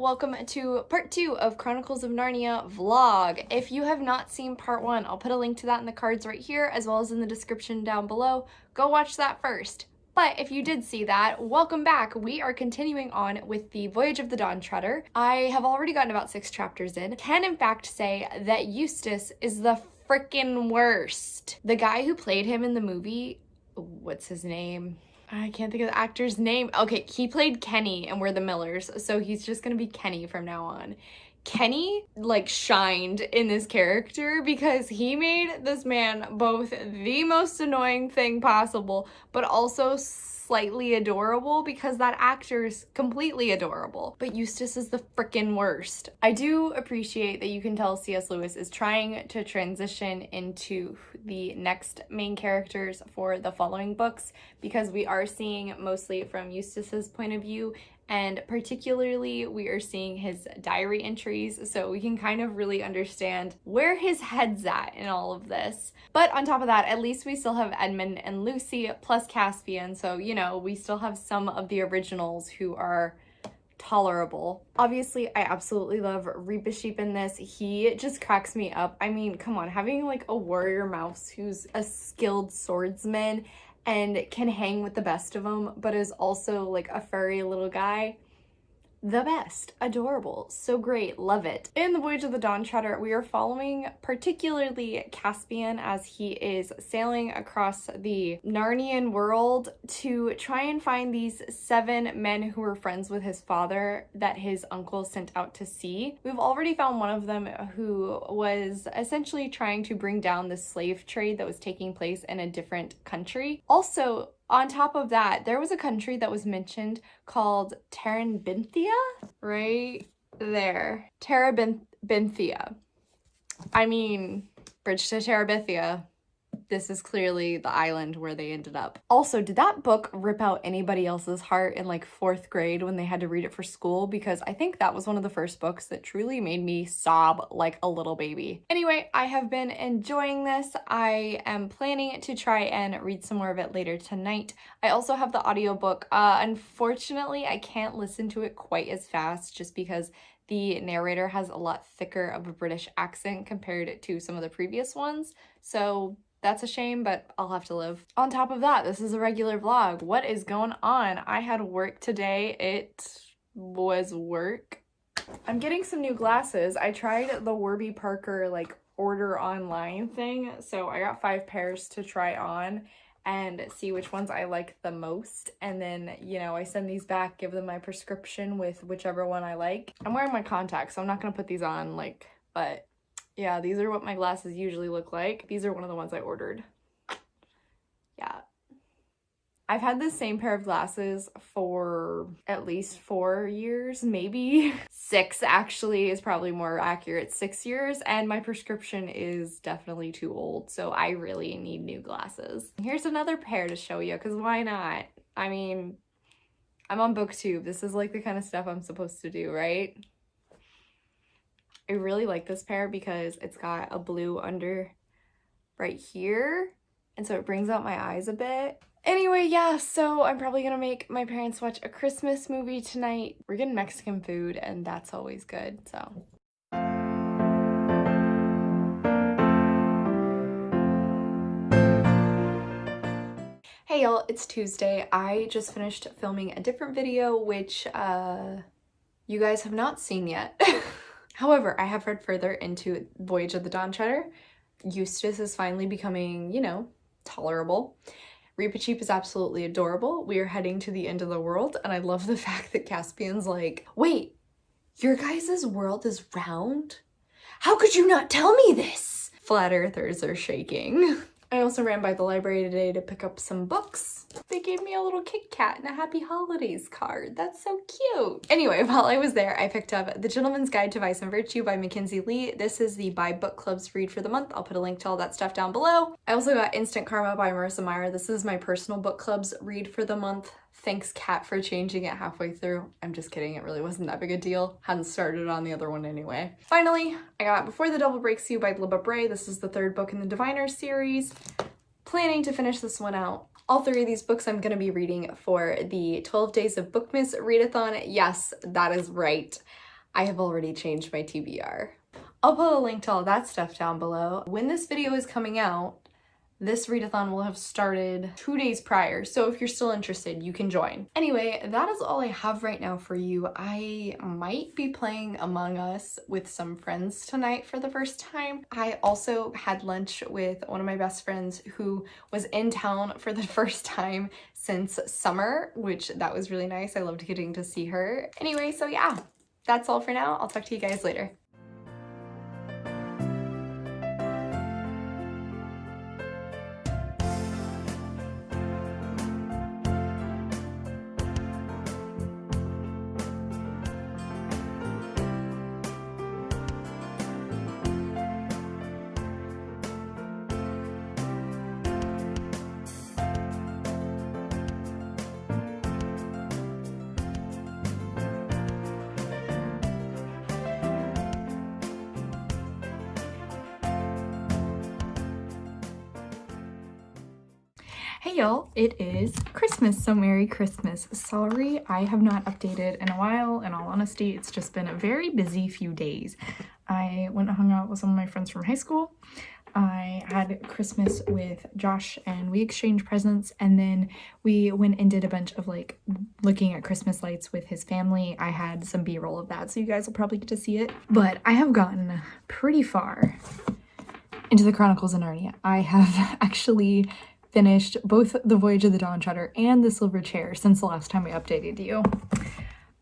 welcome to part 2 of Chronicles of Narnia vlog. If you have not seen part 1, I'll put a link to that in the cards right here as well as in the description down below. Go watch that first. But if you did see that, welcome back. We are continuing on with the Voyage of the Dawn Treader. I have already gotten about 6 chapters in. Can in fact say that Eustace is the freaking worst. The guy who played him in the movie, what's his name? I can't think of the actor's name. Okay, he played Kenny and we're the Millers, so he's just gonna be Kenny from now on. Kenny, like, shined in this character because he made this man both the most annoying thing possible, but also slightly adorable because that actor is completely adorable. But Eustace is the freaking worst. I do appreciate that you can tell C.S. Lewis is trying to transition into the next main characters for the following books because we are seeing mostly from Eustace's point of view, and particularly we are seeing his diary entries, so we can kind of really understand where his head's at in all of this. But on top of that, at least we still have Edmund and Lucy plus Caspian, so you know, we still have some of the originals who are tolerable. Obviously, I absolutely love Reepicheep in this. He just cracks me up. I mean, come on, having like a warrior mouse who's a skilled swordsman and can hang with the best of them, but is also like a furry little guy. The best. Adorable. So great. Love it. In the Voyage of the Dawn Treader, we are following particularly Caspian as he is sailing across the Narnian world to try and find these 7 men who were friends with his father that his uncle sent out to sea. We've already found one of them who was essentially trying to bring down the slave trade that was taking place in a different country. Also, on top of that, there was a country that was mentioned called Terabithia, right there. Terabithia. I mean, bridge to Terabithia. This is clearly the island where they ended up. Also, did that book rip out anybody else's heart in like 4th grade when they had to read it for school? Because I think that was one of the first books that truly made me sob like a little baby. Anyway, I have been enjoying this. I am planning to try and read some more of it later tonight. I also have the audiobook. Unfortunately, I can't listen to it quite as fast just because the narrator has a lot thicker of a British accent compared to some of the previous ones. So that's a shame, but I'll have to live. On top of that, this is a regular vlog. What is going on? I had work today. It was work. I'm getting some new glasses. I tried the Warby Parker like order online thing. So I got 5 pairs to try on and see which ones I like the most. And then, you know, I send these back, give them my prescription with whichever one I like. I'm wearing my contacts, so I'm not gonna put these on, like, but yeah, these are what my glasses usually look like. These are one of the ones I ordered. Yeah. I've had this same pair of glasses for at least 4 years, maybe 6 actually is probably more accurate, 6 years, and my prescription is definitely too old, so I really need new glasses. Here's another pair to show you, because why not? I mean, I'm on BookTube. This is like the kind of stuff I'm supposed to do, right? I really like this pair because it's got a blue under right here, and so it brings out my eyes a bit. Anyway, yeah, so I'm probably gonna make my parents watch a Christmas movie tonight. We're getting Mexican food, and that's always good, so. Hey y'all, it's Tuesday. I just finished filming a different video, which you guys have not seen yet. However, I have read further into Voyage of the Dawn Treader. Eustace is finally becoming, you know, tolerable. Reepicheep is absolutely adorable. We are heading to the end of the world, and I love the fact that Caspian's like, wait, your guys' world is round? How could you not tell me this? Flat earthers are shaking. I also ran by the library today to pick up some books. They gave me a little Kit Kat and a Happy Holidays card. That's so cute. Anyway, while I was there, I picked up The Gentleman's Guide to Vice and Virtue by Mackenzie Lee. This is the Buy Book Club's read for the month. I'll put a link to all that stuff down below. I also got Instant Karma by Marissa Meyer. This is my personal book club's read for the month. Thanks, Kat, for changing it halfway through. I'm just kidding, it really wasn't that big a deal. Hadn't started on the other one anyway. Finally, I got Before the Devil Breaks You by Libba Bray. This is the 3rd book in the Diviners series. Planning to finish this one out. All 3 of these books I'm going to be reading for the 12 Days of Bookmas readathon. Yes, that is right. I have already changed my TBR. I'll put a link to all that stuff down below. When this video is coming out, this readathon will have started 2 days prior, so if you're still interested, you can join. Anyway, that is all I have right now for you. I might be playing Among Us with some friends tonight for the first time. I also had lunch with one of my best friends who was in town for the first time since summer, which that was really nice. I loved getting to see her. Anyway, so yeah, that's all for now. I'll talk to you guys later. Hey y'all, it is Christmas, so Merry Christmas. Sorry, I have not updated in a while. In all honesty, it's just been a very busy few days. I went and hung out with some of my friends from high school. I had Christmas with Josh and we exchanged presents, and then we went and did a bunch of like looking at Christmas lights with his family. I had some B-roll of that, so you guys will probably get to see it. But I have gotten pretty far into the Chronicles of Narnia. I have actually finished both the Voyage of the Dawn Treader and the Silver Chair since the last time I updated you.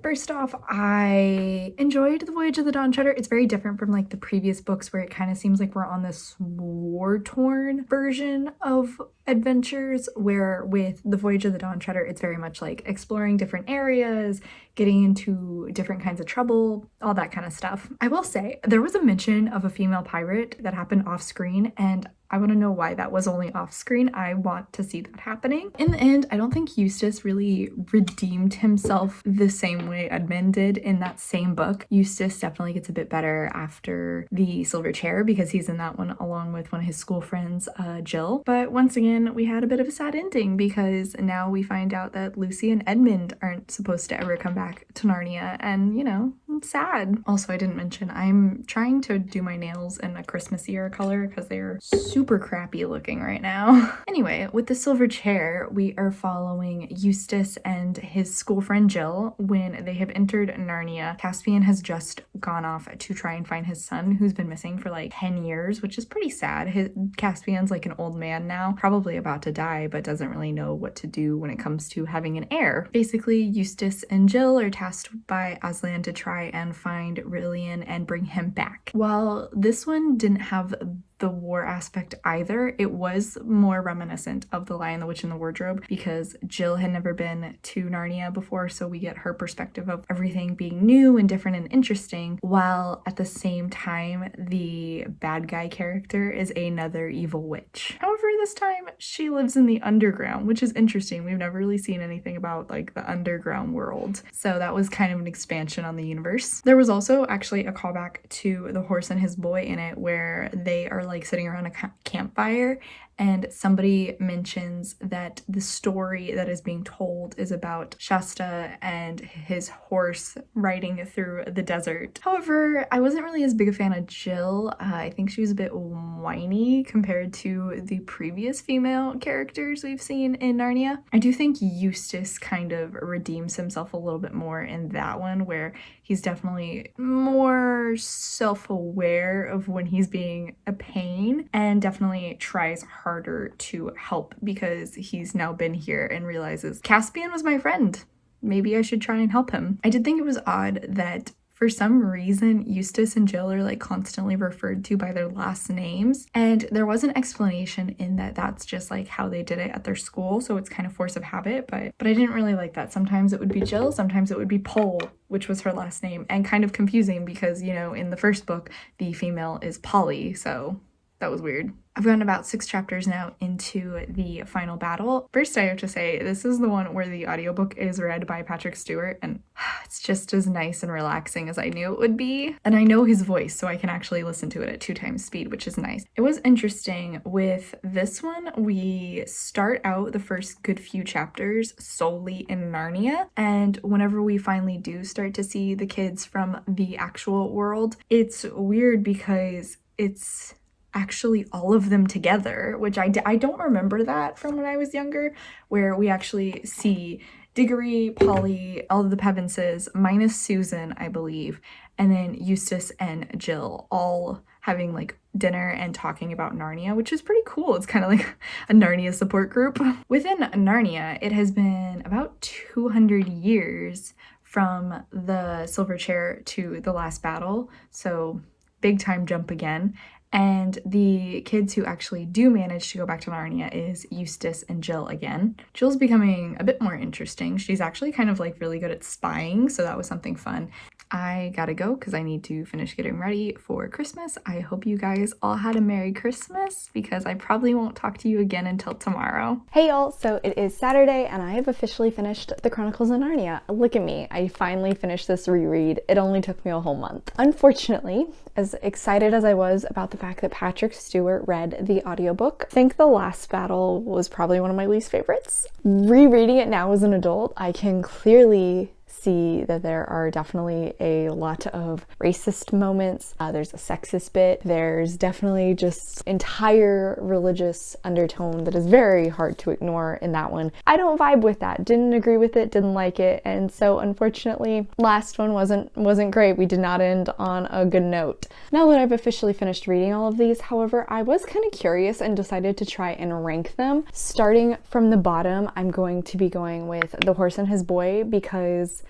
First off, I enjoyed the Voyage of the Dawn Treader. It's very different from like the previous books where it kind of seems like we're on this war-torn version of adventures, where with the Voyage of the Dawn Treader, it's very much like exploring different areas, getting into different kinds of trouble, all that kind of stuff. I will say, there was a mention of a female pirate that happened off screen, and I want to know why that was only off screen. I want to see that happening. In the end, I don't think Eustace really redeemed himself the same way Edmund did in that same book. Eustace definitely gets a bit better after the Silver Chair because he's in that one along with one of his school friends, Jill. But once again, we had a bit of a sad ending because now we find out that Lucy and Edmund aren't supposed to ever come back to Narnia, and you know, it's sad. Also, I didn't mention I'm trying to do my nails in a Christmasier color because they're super crappy looking right now. Anyway, with the Silver Chair, we are following Eustace and his school friend Jill when they have entered Narnia. Caspian has just gone off to try and find his son, who's been missing for like 10 years, which is pretty sad. Caspian's like an old man now, probably about to die, but doesn't really know what to do when it comes to having an heir. Basically, Eustace and Jill are tasked by Aslan to try and find Rillian and bring him back. While this one didn't have the war aspect either, it was more reminiscent of The Lion, the Witch, and the Wardrobe because Jill had never been to Narnia before, so we get her perspective of everything being new and different and interesting, while at the same time the bad guy character is another evil witch. However, this time she lives in the underground, which is interesting. We've never really seen anything about like the underground world, so that was kind of an expansion on the universe. There was also actually a callback to The Horse and His Boy in it where they are like sitting around a campfire and somebody mentions that the story that is being told is about Shasta and his horse riding through the desert. However, I wasn't really as big a fan of Jill. I think she was a bit whiny compared to the previous female characters we've seen in Narnia. I do think Eustace kind of redeems himself a little bit more in that one, where he's definitely more self-aware of when he's being a pain and definitely tries harder to help because he's now been here and realizes Caspian was my friend. Maybe I should try and help him. I did think it was odd that for some reason, Eustace and Jill are like constantly referred to by their last names. And there was an explanation in that that's just like how they did it at their school. So it's kind of force of habit, but I didn't really like that. Sometimes it would be Jill, sometimes it would be Pole, which was her last name, and kind of confusing because, you know, in the first book, the female is Polly. So That was weird. I've gotten about 6 chapters now into the final battle. First, I have to say, this is the one where the audiobook is read by Patrick Stewart, and it's just as nice and relaxing as I knew it would be. And I know his voice, so I can actually listen to it at 2 times speed, which is nice. It was interesting. With this one, we start out the first good few chapters solely in Narnia, and whenever we finally do start to see the kids from the actual world, it's weird because it's actually all of them together, which I don't remember that from when I was younger, where we actually see Diggory, Polly, all of the Pevenses, minus Susan, I believe, and then Eustace and Jill all having like dinner and talking about Narnia, which is pretty cool. It's kind of like a Narnia support group. Within Narnia, it has been about 200 years from the Silver Chair to the last battle, so big time jump again. And the kids who actually do manage to go back to Narnia is Eustace and Jill again. Jill's becoming a bit more interesting. She's actually kind of like really good at spying, so that was something fun. I gotta go because I need to finish getting ready for Christmas. I hope you guys all had a Merry Christmas because I probably won't talk to you again until tomorrow. Hey y'all, so it is Saturday and I have officially finished the Chronicles of Narnia. Look at me, I finally finished this reread. It only took me a whole month. Unfortunately, as excited as I was about the fact that Patrick Stewart read the audiobook, I think the last battle was probably one of my least favorites. Rereading it now as an adult, I can clearly see that there are definitely a lot of racist moments. There's a sexist bit. There's definitely just entire religious undertone that is very hard to ignore in that one. I don't vibe with that. Didn't agree with it, didn't like it, and so unfortunately last one wasn't great. We did not end on a good note. Now that I've officially finished reading all of these, however, I was kind of curious and decided to try and rank them. Starting from the bottom, I'm going to be going with The Horse and His Boy because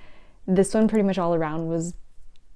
this one pretty much all around was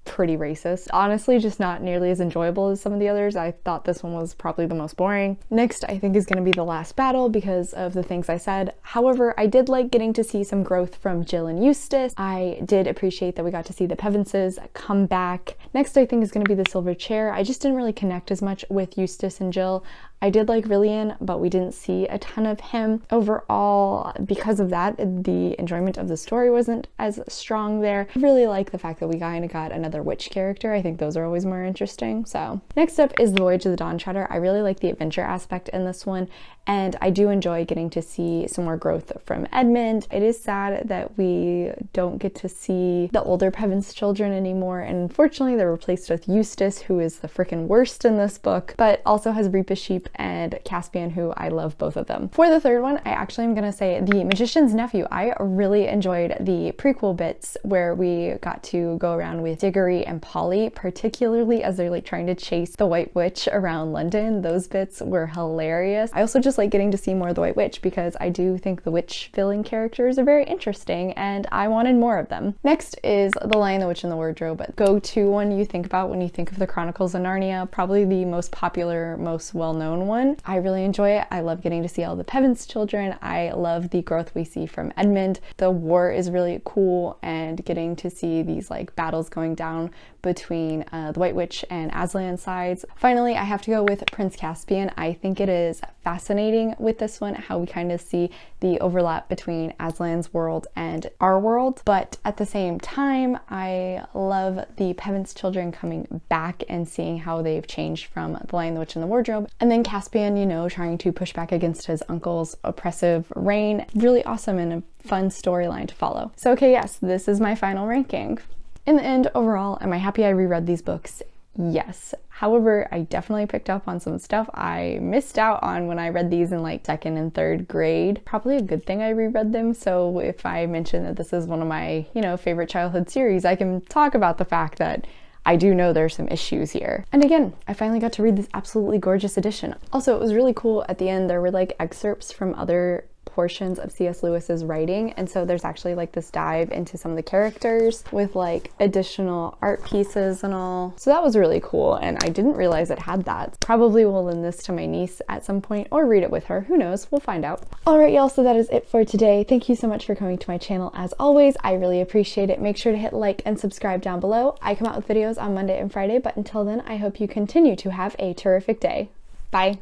pretty racist. Honestly, just not nearly as enjoyable as some of the others. I thought this one was probably the most boring. Next, I think is going to be The Last Battle because of the things I said. However, I did like getting to see some growth from Jill and Eustace. I did appreciate that we got to see the Pevenses come back. Next, I think is going to be The Silver Chair. I just didn't really connect as much with Eustace and Jill. I did like Rillian, but we didn't see a ton of him. Overall, because of that, the enjoyment of the story wasn't as strong there. I really like the fact that we kind of got another witch character. I think those are always more interesting. So next up is The Voyage of the Dawn Treader. I really like the adventure aspect in this one, and I do enjoy getting to see some more growth from Edmund. It is sad that we don't get to see the older Pevens children anymore, and unfortunately they're replaced with Eustace, who is the freaking worst in this book, but also has Reepa Sheep and Caspian, who I love both of them. For the third one, I actually am gonna say The Magician's Nephew. I really enjoyed the prequel bits where we got to go around with Diggory and Polly, particularly as they're like trying to chase the White Witch around London. Those bits were hilarious. I also just like getting to see more of the White Witch because I do think the witch villain characters are very interesting and I wanted more of them. Next is The Lion, the Witch, and the Wardrobe. Go-to one you think about when you think of the Chronicles of Narnia, probably the most popular, most well-known one. I really enjoy it. I love getting to see all the Pevens children. I love the growth we see from Edmund. The war is really cool and getting to see these like battles going down between the White Witch and Aslan sides. Finally, I have to go with Prince Caspian. I think it is fascinating with this one how we kind of see the overlap between Aslan's world and our world, but at the same time I love the Pevens children coming back and seeing how they've changed from The Lion, the Witch, and the Wardrobe, and then Caspian, you know, trying to push back against his uncle's oppressive reign. Really awesome and a fun storyline to follow. So okay, yes, this is my final ranking. In the end, overall, am I happy I reread these books? Yes. However, I definitely picked up on some stuff I missed out on when I read these in like 2nd and 3rd grade. Probably a good thing I reread them, so if I mention that this is one of my, you know, favorite childhood series, I can talk about the fact that I do know there's some issues here. And again, I finally got to read this absolutely gorgeous edition. Also, it was really cool at the end, there were like excerpts from other portions of C.S. Lewis's writing, and so there's actually like this dive into some of the characters with like additional art pieces and all. So that was really cool, and I didn't realize it had that. Probably will lend this to my niece at some point or read it with her. Who knows? We'll find out. Alright y'all, so that is it for today. Thank you so much for coming to my channel as always. I really appreciate it. Make sure to hit like and subscribe down below. I come out with videos on Monday and Friday, but until then, I hope you continue to have a terrific day. Bye.